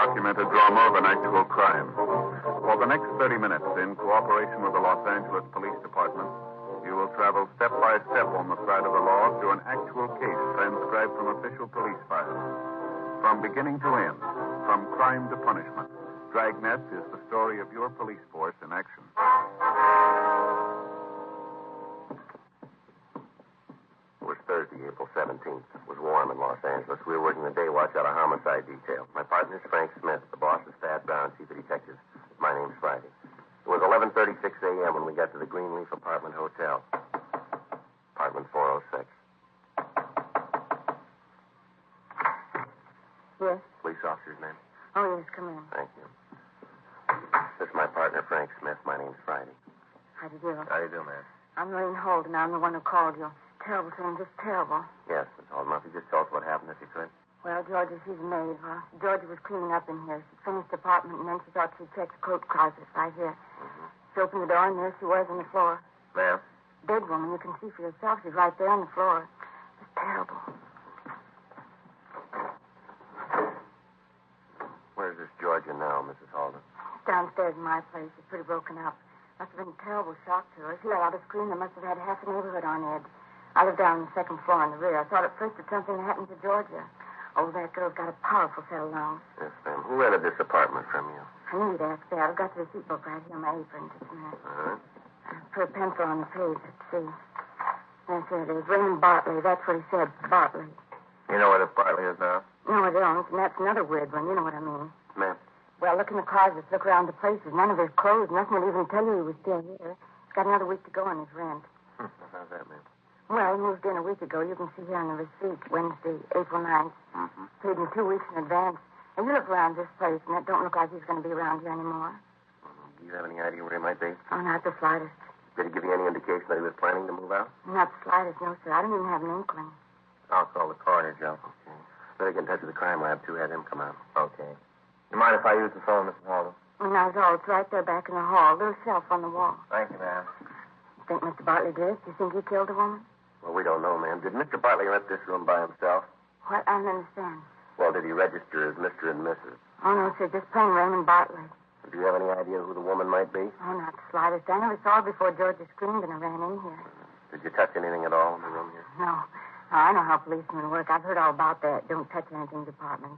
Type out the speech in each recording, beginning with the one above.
document a drama of an actual crime. For the next 30 minutes, in cooperation with the Los Angeles Police Department, you will travel step by step on the side of the law through an actual case transcribed from official police files. From beginning to end, from crime to punishment, Dragnet is the story of your police force in action. It was Thursday, April 17th. It was warm in Los Angeles. We were working the day watch out of homicide detail. My partner's Frank Smith. The boss is Thad Brown, chief of detectives. My name's Friday. It was 11:36 a.m. when we got to the Greenleaf Apartment Hotel. Apartment 406. Yes? Police officer's name? Oh, yes, come in. Thank you. This is my partner, Frank Smith. My name's Friday. How do you do? How do you do, man? I'm Lorraine Holden. I'm the one who called you. Terrible thing, just terrible. Yes, Miss Holden. If you just tell us what happened, if you could. Well, Georgia, she's a maid. Well, Georgia was cleaning up in here. She finished the apartment, and then she thought she'd check the coat closet right here. Mm-hmm. She opened the door, and there she was on the floor. Ma'am? Dead woman. You can see for yourself. She's right there on the floor. It's terrible. Where's this Georgia now, Mrs. Holden? She's downstairs in my place. She's pretty broken up. Must have been a terrible shock to her. She let out a scream that must have had half the neighborhood on edge. I live down on the second floor in the rear. I thought at first that something had happened to Georgia. Oh, that girl's got a powerful set of lungs. Yes, ma'am. Who rented this apartment from you? I knew you'd ask that. I've got the receipt book right here on my apron. Just a minute. All right. Put a pencil on the page. Let's see. Yes, there it is. Raymond Bartley. That's what he said. Bartley. You know where the Bartley is now? No, I don't. And that's another weird one. You know what I mean. Ma'am? Well, look in the closets. Look around the places. None of his clothes. Nothing would even tell you he was still here. He's got another week to go on his rent. How's that, ma'am? Well, he moved in a week ago. You can see here on the receipt, Wednesday, April 9th. Mm-hmm. Paid him 2 weeks in advance. And you look around this place, and it don't look like he's going to be around here anymore. Do you have any idea where he might be? Oh, not the slightest. Did he give you any indication that he was planning to move out? Not the slightest, no, sir. I don't even have an inkling. I'll call the coroner, Joe. Okay. Better get in touch with the crime lab, too. Have him come out. Okay. You mind if I use the phone, Mrs. Holden? Not at all. It's right there back in the hall. Little shelf on the wall. Thank you, ma'am. Think Mr. Bartley did it? Do you think he killed the woman? Well, we don't know, ma'am. Did Mr. Bartley rent this room by himself? What? I don't understand. Well, did he register as Mr. and Mrs.? Oh, no, sir. Just plain Raymond Bartley. Do you have any idea who the woman might be? Oh, not the slightest. I never saw her before Georgia screamed and I ran in here. Did you touch anything at all in the room here? No. I know how policemen work. I've heard all about that. Don't touch anything department.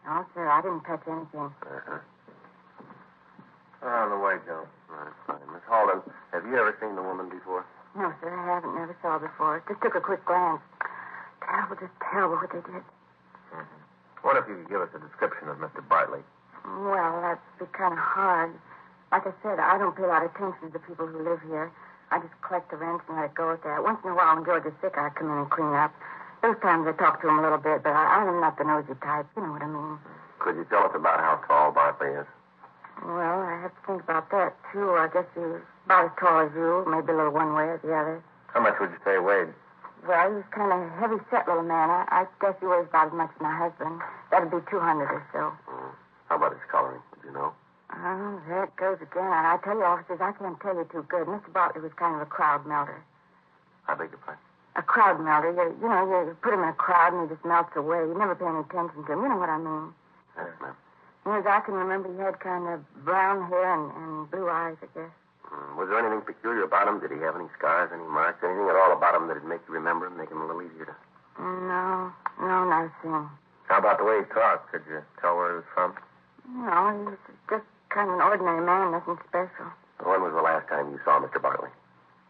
No, sir, I didn't touch anything. Uh-huh. On the way, Joe. All right, fine. Miss Holden, have you ever seen the woman before? No, sir, I haven't. Never saw her before. Just took a quick glance. Terrible, just terrible what they did. Mm-hmm. What if you could give us a description of Mr. Bartley? Well, that'd be kind of hard. Like I said, I don't pay a lot of attention to the people who live here. I just collect the rent and let it go at that. Once in a while, when George is sick, I come in and clean up. Those times I talk to him a little bit, but I'm not the nosy type. You know what I mean. Could you tell us about how tall Bartley is? Well, I have to think about that, too. I guess he's about as tall as you, maybe a little one way or the other. How much would you say he weighed? Well, he's kind of a heavy-set little man. I guess he weighs about as much as my husband. That'd be 200 or so. How about his coloring? Would you know? Oh, there it goes again. I tell you, officers, I can't tell you too good. Mr. Bartley was kind of a crowd melter. I beg your pardon? A crowd melter. You put him in a crowd and he just melts away. You never pay any attention to him. You know what I mean? Yes, ma'am. As I can remember, he had kind of brown hair and blue eyes, I guess. Was there anything peculiar about him? Did he have any scars, any marks, anything at all about him that'd make you remember him, make him a little easier to... No, not a thing. How about the way he talked? Could you tell where he was from? No, he was just kind of an ordinary man, nothing special. When was the last time you saw Mr. Bartley?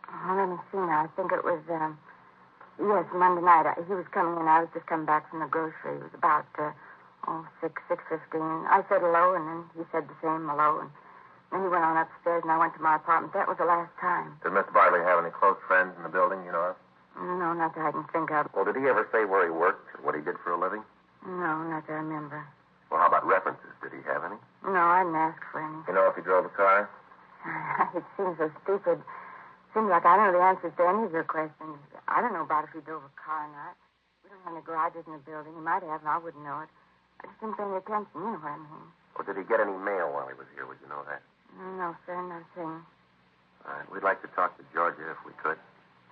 Oh, let me see now. I think it was, yes, Monday night. He was coming in. I was just coming back from the grocery. It was about, 6:15. I said hello, and then he said the same hello, and then he went on upstairs, and I went to my apartment. That was the last time. Did Mr. Bartley have any close friends in the building, you know of? No, not that I can think of. Well, did he ever say where he worked or what he did for a living? No, not that I remember. Well, how about references? Did he have any? No, I didn't ask for any. You know if he drove a car? It seems so stupid. Seems like I don't know the answers to any of your questions. I don't know about if he drove a car or not. We don't have any garages in the building. He might have, and I wouldn't know it. I just didn't pay any attention. You know what I mean. Or did he get any mail while he was here? Would you know that? No, sir, not a thing. All right. We'd like to talk to Georgia if we could.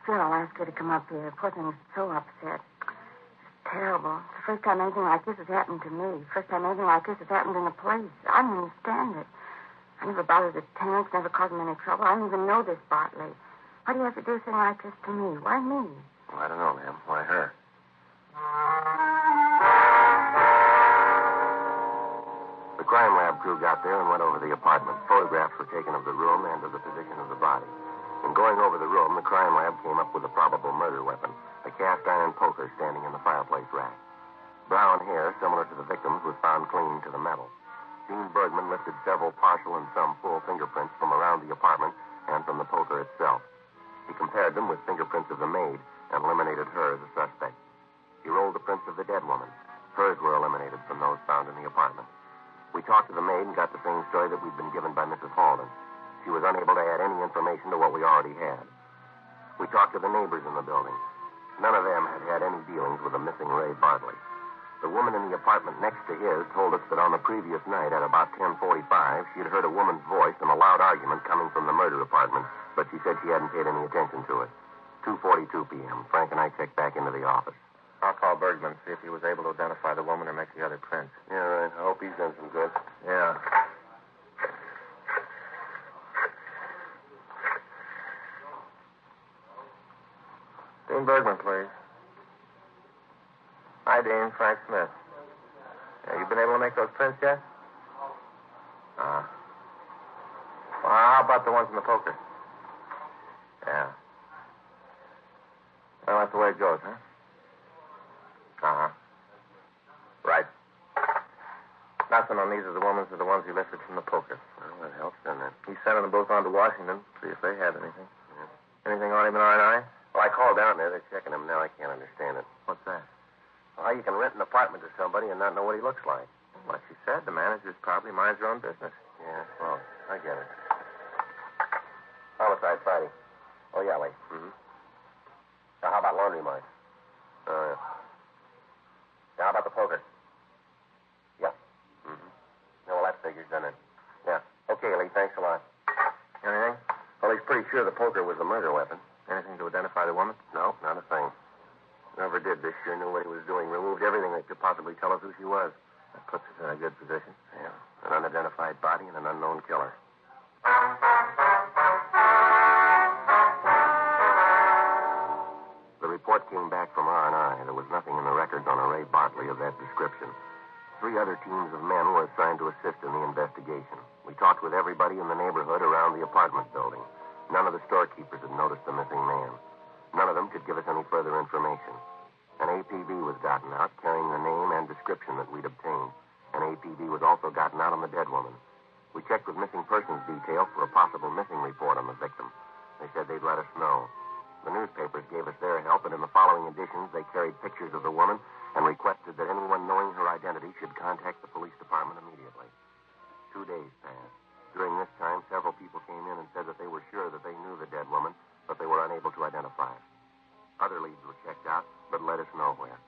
Sure, I'll ask her to come up here. Poor thing is so upset. It's terrible. It's the first time anything like this has happened to me. First time anything like this has happened in a place. I don't understand it. I never bothered the tenants, never caused them any trouble. I don't even know this Bartley. Why do you have to do a thing like this to me? Why me? Well, I don't know, ma'am. Why her? The crime lab crew got there and went over the apartment. Photographs were taken of the room and of the position of the body. In going over the room, the crime lab came up with a probable murder weapon, a cast-iron poker standing in the fireplace rack. Brown hair, similar to the victim's, was found clinging to the metal. Gene Bergman lifted several partial and some full fingerprints from around the apartment and from the poker itself. He compared them with fingerprints of the maid and eliminated her as a suspect. He rolled the prints of the dead woman. Hers were eliminated from those found in the apartment. We talked to the maid and got the same story that we'd been given by Mrs. Halden. She was unable to add any information to what we already had. We talked to the neighbors in the building. None of them had had any dealings with the missing Ray Bartley. The woman in the apartment next to his told us that on the previous night at about 10:45, she had heard a woman's voice and a loud argument coming from the murder apartment, but she said she hadn't paid any attention to it. 2:42 p.m. Frank and I checked back into the office. I'll call Bergman, see if he was able to identify the woman or make the other prints. Yeah, right. I hope he's done some good. Yeah. Dean Bergman, please. Hi, Dean. Frank Smith. Yeah, you been able to make those prints yet? Well, how about the ones in the poker? Yeah. Well, that's the way it goes, huh? Uh-huh. Right. Nothing on these of the women's are the ones he lifted from the poker. Well, that helps, doesn't it? He's sending them both on to Washington, see if they have anything. Yeah. Anything on him in R&I? Well, I called down there. They're checking him now. I can't understand it. What's that? Well, you can rent an apartment to somebody and not know what he looks like. Like she said, the manager's probably minds her own business. Yeah, well, I get it. Homicide Friday. Oh, yeah, wait. Mm-hmm. Now, how about laundry mines? Yeah. Now, how about the poker? Yeah. Mm-hmm. No, well, that figures, doesn't it? Yeah. Okay, Lee, thanks a lot. Anything? Well, he's pretty sure the poker was the murder weapon. Anything to identify the woman? No, not a thing. Whoever did this sure knew what he was doing. Removed everything that could possibly tell us who she was. That puts us in a good position. Yeah. An unidentified body and an unknown killer. The report came back from R&I. There was nothing in the records on a Ray Bartley of that description. 3 other teams of men were assigned to assist in the investigation. We talked with everybody in the neighborhood around the apartment building. None of the storekeepers had noticed the missing man. None of them could give us any further information. An APB was gotten out, carrying the name and description that we'd obtained. An APB was also gotten out on the dead woman. We checked with missing persons detail for a possible missing report on the victim. They said they'd let us know. The newspapers gave us their help, and in the following editions, they carried pictures of the woman and requested that anyone knowing her identity should contact the police department immediately. 2 days passed. During this time, several people came in and said that they were sure that they knew the dead woman, but they were unable to identify her. Other leads were checked out, but led us nowhere.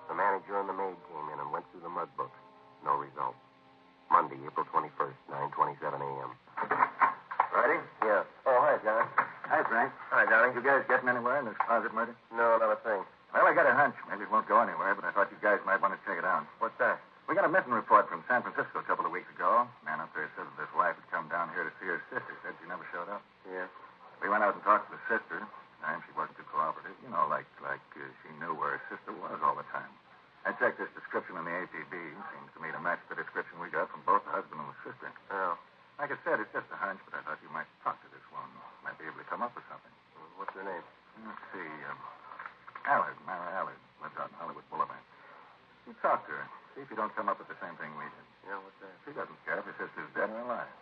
The manager and the maid came in and went through the mud books. No result. Monday, April 21st, 9:27 a.m. Ready? Yeah. Oh, hi, John. Hi, Frank. Hi, darling. You guys getting anywhere in this closet murder? No, not a thing. Well, I got a hunch. Maybe it won't go anywhere, but I thought you guys might want to check it out. What's that? We got a missing report from San Francisco a couple of weeks ago. Man up there said that his wife had come down here to see her sister. Said she never showed up. Yeah. We went out and talked to the sister. She wasn't too cooperative. You know, like she knew where her sister was all the time. I checked this description in the APB. Seems to me to match the description we got from both the husband and the sister. Oh. Like I said, it's just a hunch, but I thought you might talk to this one. Might be able to come up with something. What's her name? Let's see. Allard. Mara Allard. Lives out in Hollywood Boulevard. You talk to her. See if you don't come up with the same thing we did. Yeah, what's that? She doesn't care if her sister's dead or alive.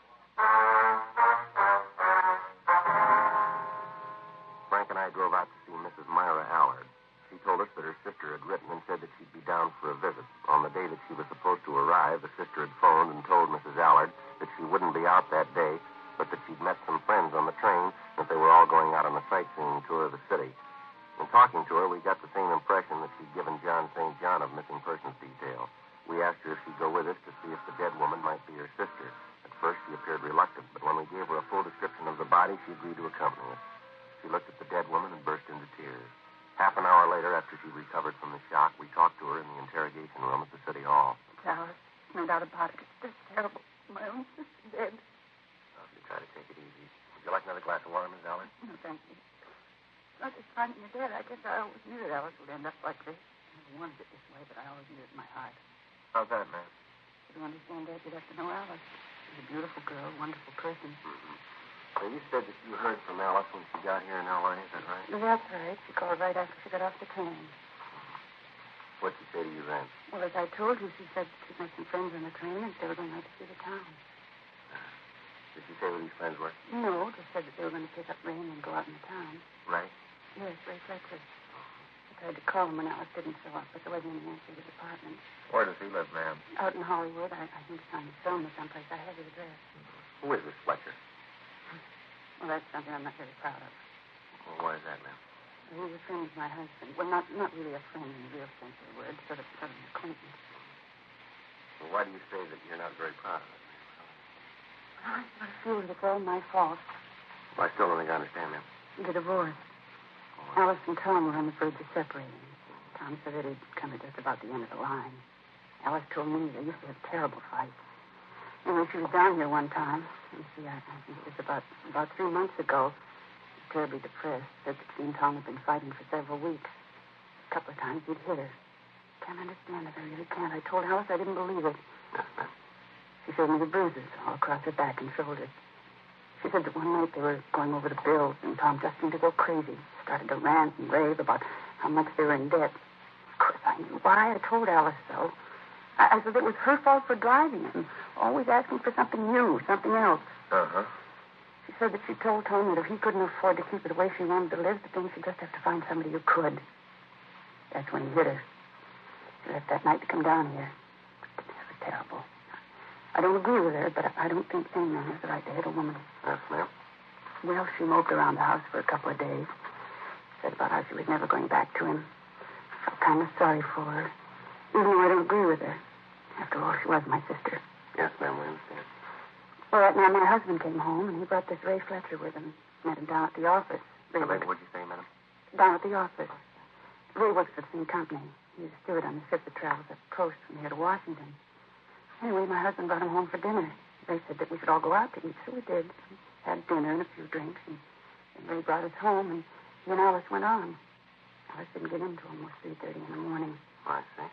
Frank and I drove out to see Mrs. Myra Allard. She told us that her sister had written and said that she'd be down for a visit. On the day that she was supposed to arrive, the sister had phoned and told Mrs. Allard that she wouldn't be out that day, but that she'd met some friends on the train, that they were all going out on a sightseeing tour of the city. In talking to her, we got the same impression that she'd given John St. John of missing persons detail. We asked her if she'd go with us to see if the dead woman might be her sister. At first, she appeared reluctant, but when we gave her a full description of the body, she agreed to accompany us. She looked at the dead woman and burst into tears. Half an hour later, after she recovered from the shock, we talked to her in the interrogation room at the city hall. Alice, no doubt about it. It's just terrible. My own sister dead. Well, you try to take it easy. Would you like another glass of water, Miss Allard? No, thank you. Not just finding you dead. I guess I always knew that Alice would end up like this. I never wanted it this way, but I always knew it in my heart. How's that, ma'am? To understand that, you'd have to know Alice. She's a beautiful girl, wonderful person. Mm-hmm. So you said that you heard from Alice when she got here in L.A., is that right? That's right. She called right after she got off the train. What'd she say to you then? Well, as I told you, she said she'd make some friends on the train and they were going out to see the town. Did she say who these friends were? No, just said that they were going to pick up Ray and go out in the town. Ray? Yes, Ray Fletcher. I tried to call him when Alice didn't show up, but there wasn't any answer to his apartment. Where does he live, ma'am? Out in Hollywood. I think it's on his phone or someplace. I have his address. Who is this Fletcher? Well, that's something I'm not very proud of. Well, why is that, ma'am? He was a friend of my husband. Well, not really a friend in the real sense of the word, sort of an acquaintance. Well, why do you say that you're not very proud of it, ma'am? I sort of feel it's all my fault. Well, I still don't think I understand, ma'am. The divorce. Alice and Tom were on the verge of separating. Tom said that he'd come to just about the end of the line. Alice told me they used to have terrible fights. Anyway, she was down here one time. You see, I think it was about 3 months ago. Terribly depressed. Said that she and Tom had been fighting for several weeks. A couple of times he'd hit her. Can't understand it. I really can't. I told Alice I didn't believe it. Yes, ma'am. She showed me the bruises all across her back and shoulders. She said that one night they were going over the bills, and Tom just seemed to go crazy. Started to rant and rave about how much they were in debt. Of course, I knew why. I told Alice so. I said it was her fault for driving him, always asking for something new, something else. Uh-huh. She said that she told Tom that if he couldn't afford to keep it the way she wanted to live, then she'd just have to find somebody who could. That's when he hit her. She left that night to come down here. It was terrible. I don't agree with her, but I don't think any man has the right to hit a woman. Yes, ma'am. Well, she moped around the house for a couple of days. Said about how she was never going back to him. I felt kind of sorry for her, even though I don't agree with her. After all, she was my sister. Yes, ma'am, we understand. Well, that night my husband came home, and he brought this Ray Fletcher with him. Met him down at the office. What'd you say, madam? Down at the office. Ray works for the same company. He's a steward on the ship that travels up the coast from here to Washington. Anyway, my husband brought him home for dinner. Ray said that we should all go out to eat, so we did. We had dinner and a few drinks, and Ray brought us home, and he and Alice went on. Alice didn't get in until almost 3:30 in the morning. I see.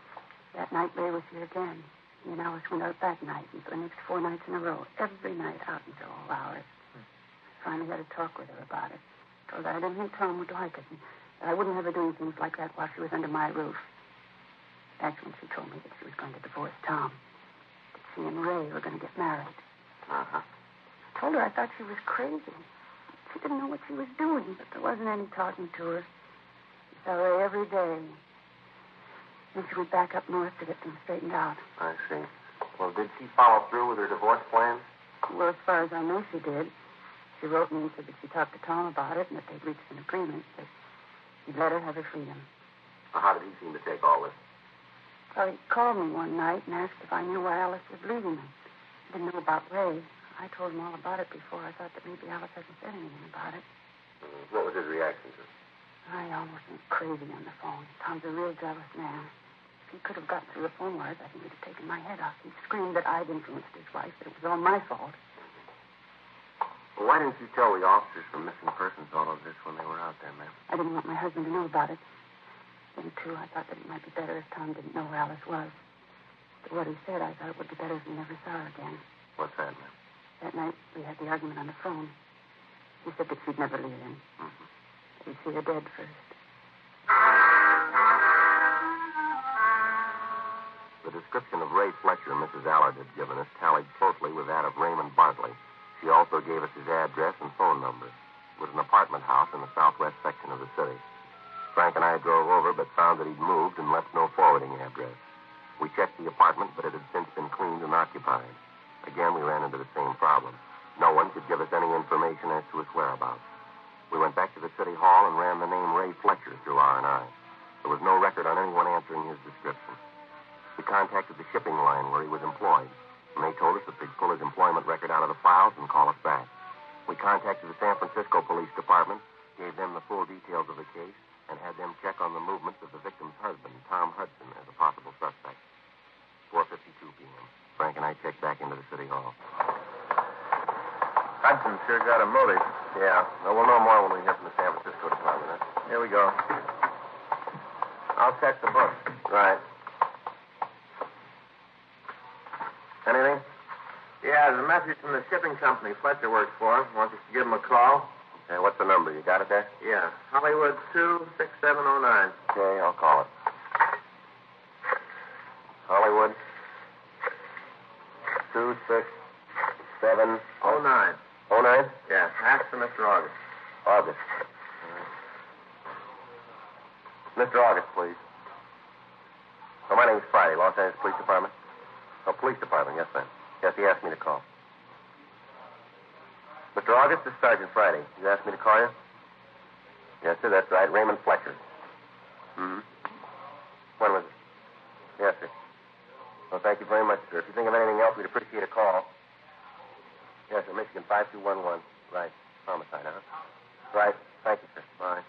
That night, Ray was here again. He and Alice went out that night, and for the next 4 nights in a row, every night out until all hours. I finally had a talk with her about it. Told her I didn't think Tom would like it, and that I wouldn't have her doing things like that while she was under my roof. That's when she told me that she was going to divorce Tom. That she and Ray were going to get married. Uh-huh. I told her I thought she was crazy. She didn't know what she was doing, but there wasn't any talking to her. She saw Ray every day. Then she went back up north to get things straightened out. I see. Well, did she follow through with her divorce plans? Well, as far as I know, she did. She wrote me and said that she talked to Tom about it and that they'd reached an agreement that he'd let her have her freedom. Well, how did he seem to take all this? Well, he called me one night and asked if I knew why Alice was leaving me. I didn't know about Ray. I told him all about it before. I thought that maybe Alice hadn't said anything about it. What was his reaction to it? I almost went crazy on the phone. Tom's a real jealous man. If he could have got through the phone wires, I think he'd have taken my head off. He screamed that I'd influenced his wife, that it was all my fault. Well, why didn't you tell the officers from Missing Persons all of this when they were out there, ma'am? I didn't want my husband to know about it. Then, too, I thought that it might be better if Tom didn't know where Alice was. But what he said, I thought it would be better if we never saw her again. What's that, ma'am? That night, we had the argument on the phone. He said that she'd never leave him. Mm-hmm. He'd see her dead first. The description of Ray Fletcher Mrs. Allard had given us tallied closely with that of Raymond Bartley. She also gave us his address and phone number. It was an apartment house in the southwest section of the city. Frank and I drove over, but found that he'd moved and left no forwarding address. We checked the apartment, but it had since been cleaned and occupied. Again, we ran into the same problem. No one could give us any information as to his whereabouts. We went back to the city hall and ran the name Ray Fletcher through R&I. There was no record on anyone answering his description. We contacted the shipping line where he was employed, and they told us that they'd pull his employment record out of the files and call us back. We contacted the San Francisco Police Department, gave them the full details of the case, and had them check on the movements of the victim's husband, Tom Hudson, as a possible suspect. 4:52 p.m. Frank and I checked back into the city hall. Hudson sure got a motive. Yeah, well, we'll know more when we hear from the San Francisco department, huh? Here we go. I'll check the book. Right. Anything? Yeah, there's a message from the shipping company Fletcher works for. Wants us to give him a call. Okay, what's the number? You got it there? Yeah, Hollywood 26709. Okay, I'll call it. Hollywood 26709. 09? Yeah, ask for Mr. August. August. Mr. August, please. Oh, my name's Friday, Los Angeles Police Department. Oh, Police Department, yes, ma'am. Yes, he asked me to call. Mr. August, this is Sergeant Friday. You asked me to call you? Yes, sir, that's right. Raymond Fletcher. Mm-hmm. When was it? Yes, sir. Well, thank you very much, sir. If you think of anything else, we'd appreciate a call. Yes, sir, Michigan 5211. Right. Homicide, huh? Right. Thank you, sir. Bye.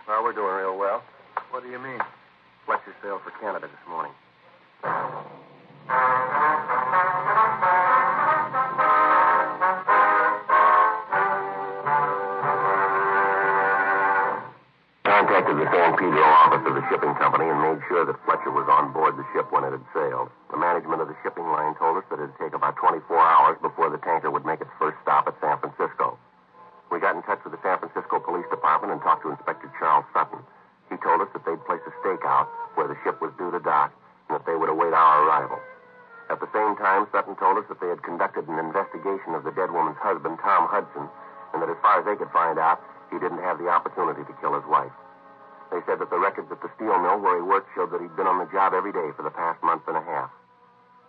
Well, we're doing real well. What do you mean? Fletcher sailed for Canada this morning. Contacted the San Pedro office of the shipping company and made sure that Fletcher was on board the ship when it had sailed. The management of the shipping line told us that it would take about 24 hours before the tanker would make its first stop at San Francisco. We got in touch with the San Francisco Police Department and talked to Inspector Charles Sutton. He told us that they'd place a stakeout where the ship was due to dock and that they would await our arrival. At the same time, Sutton told us that they had conducted an investigation of the dead woman's husband, Tom Hudson, and that as far as they could find out, he didn't have the opportunity to kill his wife. They said that the records at the steel mill where he worked showed that he'd been on the job every day for the past month and a half.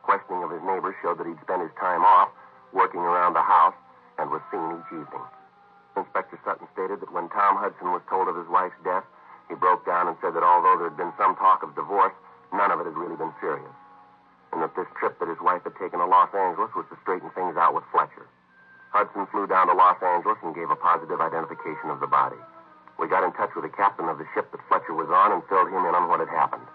Questioning of his neighbors showed that he'd spent his time off working around the house and was seen each evening. Inspector Sutton stated that when Tom Hudson was told of his wife's death, he broke down and said that although there had been some talk of divorce, none of it had really been serious. And that this trip that his wife had taken to Los Angeles was to straighten things out with Fletcher. Hudson flew down to Los Angeles and gave a positive identification of the body. We got in touch with the captain of the ship that Fletcher was on and filled him in on what had happened.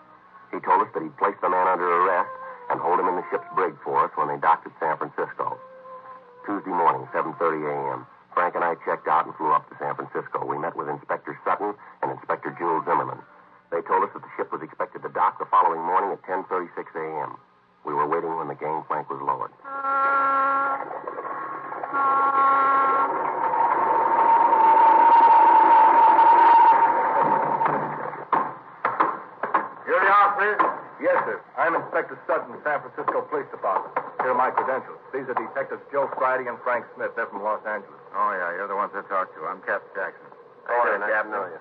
He told us that he'd placed the man under arrest and hold him in the ship's brig for us when they docked at San Francisco. Tuesday morning, 7:30 a.m., Frank and I checked out and flew up to San Francisco. We met with Inspector Sutton and Inspector Jules Zimmerman. They told us that the ship was expected to dock the following morning at 10:36 a.m. We were waiting when the gangplank was lowered. You're the officer? Yes, sir. I'm Inspector Sutton, San Francisco Police Department. Here are my credentials. These are Detectives Joe Friday and Frank Smith. They're from Los Angeles. Oh, yeah, you're the ones I talked to. I'm Captain Jackson. How are you, Captain? How are you?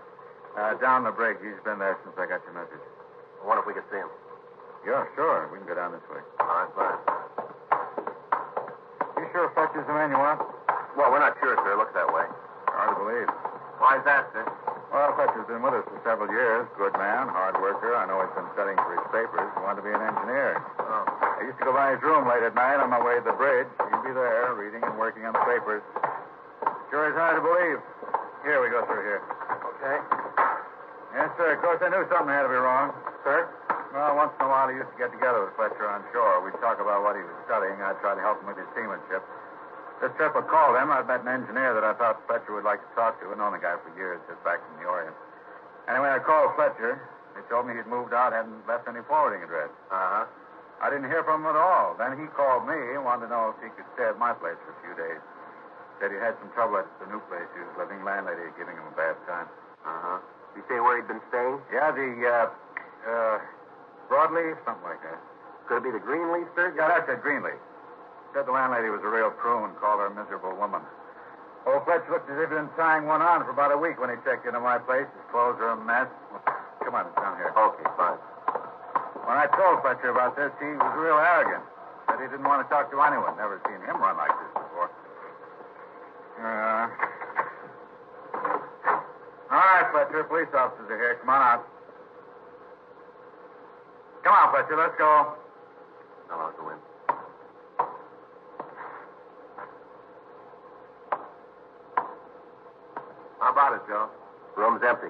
Down the brig. He's been there since I got your message. I wonder if we could see him. Yeah, sure. We can go down this way. All right, fine. You sure Fletcher's the man you want? Well, we're not sure, sir. It looks that way. Hard to believe. Why is that, sir? Well, Fletcher's been with us for several years. Good man, hard worker. I know he's been studying for his papers. He wanted to be an engineer. Oh. I used to go by his room late at night on my way to the bridge. He'd be there, reading and working on the papers. Sure is hard to believe. Here, we go through here. Okay. Yes, sir. Of course, I knew something had to be wrong. Sir? Well, once in a while, he used to get together with Fletcher on shore. We'd talk about what he was studying. I'd try to help him with his seamanship. This trip I called him, I'd met an engineer that I thought Fletcher would like to talk to. I'd known the guy for years, just back from the Orient. Anyway, I called Fletcher. He told me he'd moved out, hadn't left any forwarding address. Uh-huh. I didn't hear from him at all. Then he called me and wanted to know if he could stay at my place for a few days. Said he had some trouble at the new place he was living. Landlady giving him a bad time. Uh-huh. Did you say where he'd been staying? Yeah, the, Broadleaf, something like that. Could it be the Greenleaf, sir? Yeah, that's it, Greenleaf. Said the landlady was a real prune, called her a miserable woman. Old Fletcher looked as if he'd been tying one on for about a week when he checked into my place. His clothes are a mess. Come on, down here. Okay, fine. When I told Fletcher about this, he was real arrogant. Said he didn't want to talk to anyone. Never seen him run like this before. All right, Fletcher. Police officers are here. Come on out. Come on, Fletcher. Let's go. I'll go in. How about it, Joe? Room's empty.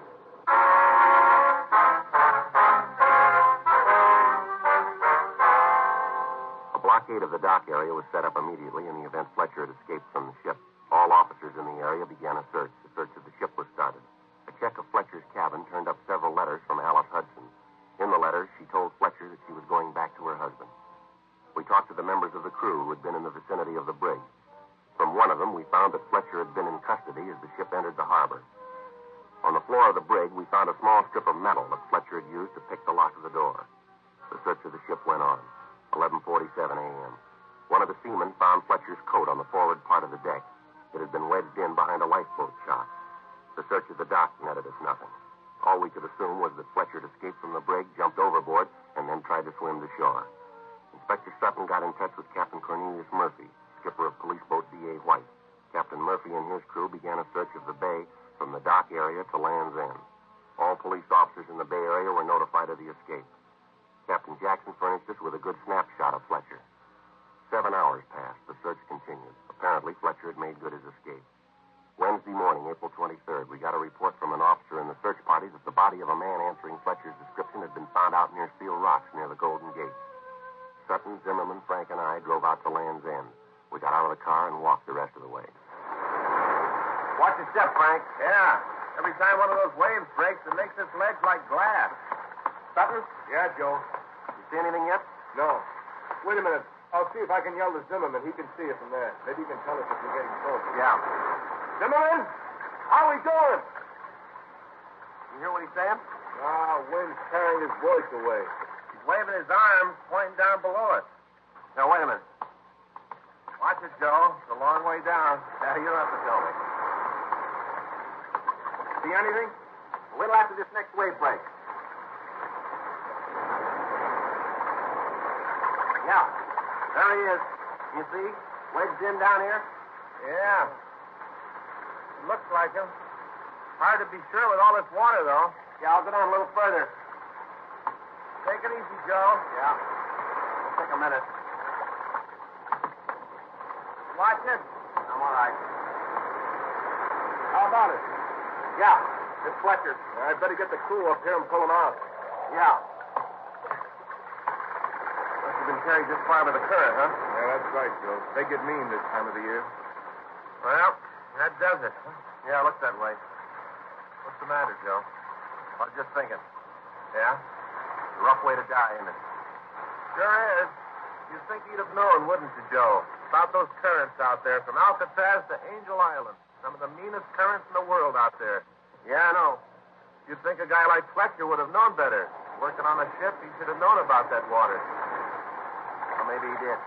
blockade of the dock area was set up immediately in the event Fletcher had escaped from the ship. All officers in the area began a search. The search of the ship was started. A check of Fletcher's cabin turned up several letters from Alice Hudson. In the letters, she told Fletcher that she was going back to her husband. We talked to the members of the crew who had been in the vicinity of the brig. From one of them, we found that Fletcher had been in custody as the ship entered the harbor. On the floor of the brig, we found a small strip of metal that Fletcher had used to pick the lock of the door. The search of the ship went on. 11:47 a.m. One of the seamen found Fletcher's coat on the forward part of the deck. It had been wedged in behind a lifeboat shot. The search of the dock netted us nothing. All we could assume was that Fletcher had escaped from the brig, jumped overboard, and then tried to swim to shore. Inspector Sutton got in touch with Captain Cornelius Murphy, skipper of police boat D.A. White. Captain Murphy and his crew began a search of the bay from the dock area to Land's End. All police officers in the bay area were notified of the escape. Captain Jackson furnished us with a good snapshot of Fletcher. 7 hours passed. The search continued. Apparently, Fletcher had made good his escape. Wednesday morning, April 23rd, we got a report from an officer in the search party that the body of a man answering Fletcher's description had been found out near Steel Rocks near the Golden Gate. Sutton, Zimmerman, Frank, and I drove out to Land's End. We got out of the car and walked the rest of the way. Watch your step, Frank. Yeah. Every time one of those waves breaks, it makes this ledge like glass. Sutton? Yeah, Joe. You see anything yet? No. Wait a minute. I'll see if I can yell to Zimmerman. He can see it from there. Maybe he can tell us if we're getting closer. Yeah. Zimmerman! How we doing? You hear what he's saying? Wind's carrying his voice away. He's waving his arms, pointing down below us. Now, wait a minute. Watch it, Joe. It's a long way down. Yeah, you don't have to tell me. See anything? Wait till after this next wave breaks. Yeah. There he is. You see? Wedged in down here? Yeah. It looks like him. Hard to be sure with all this water, though. Yeah, I'll go down a little further. Take it easy, Joe. Yeah. It'll take a minute. Watch it. I'm all right. How about it? Yeah. It's Fletcher. I'd better get the crew up here and pull him out. Yeah. Must have been carried this far by the current, huh? Yeah, that's right, Joe. They get mean this time of the year. Well, that does it. Yeah, it looks that way. What's the matter, Joe? I was just thinking. Yeah? It's a rough way to die, isn't it? Sure is. You'd think you'd have known, wouldn't you, Joe? About those currents out there from Alcatraz to Angel Island. Some of the meanest currents in the world out there. Yeah, I know. You'd think a guy like Fletcher would have known better. Working on a ship, he should have known about that water. Well, maybe he did.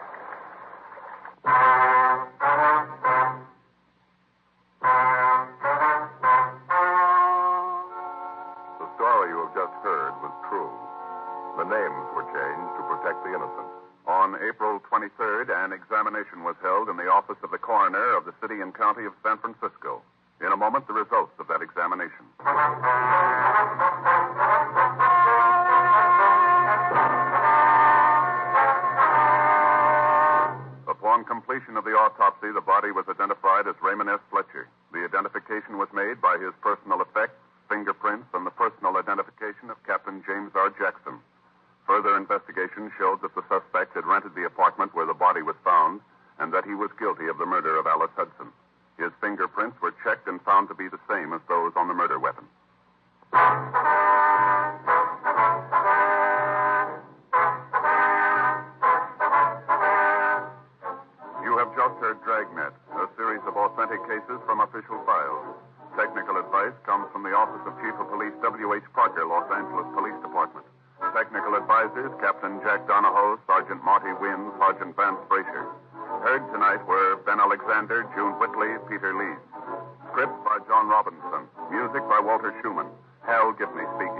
The story you have just heard was true. The names were changed to protect the innocent. On April 23rd, an examination was held in the office of the coroner of the city and county of San Francisco. In a moment, the results of that examination. Upon completion of the autopsy, the body was identified as Raymond S. Fletcher. The identification was made by his personal effects, fingerprints, and the personal identification of Captain James R. Jackson. Further investigation showed that the suspect had rented the apartment where the body was found and that he was guilty of the murder of Alice Hudson. His fingerprints were checked and found to be the same as those on the murder weapon. You have just heard Dragnet, a series of authentic cases from official files. Technical advice comes from the Office of Chief of Police W.H. Parker, Los Angeles Police Department. Technical advisors, Captain Jack Donahoe, Sergeant Marty Wynn, Sergeant Vance Frazier. Heard tonight were Ben Alexander, June Whitley, Peter Leeds. Script by John Robinson. Music by Walter Schumann. Hal Gibney speaking.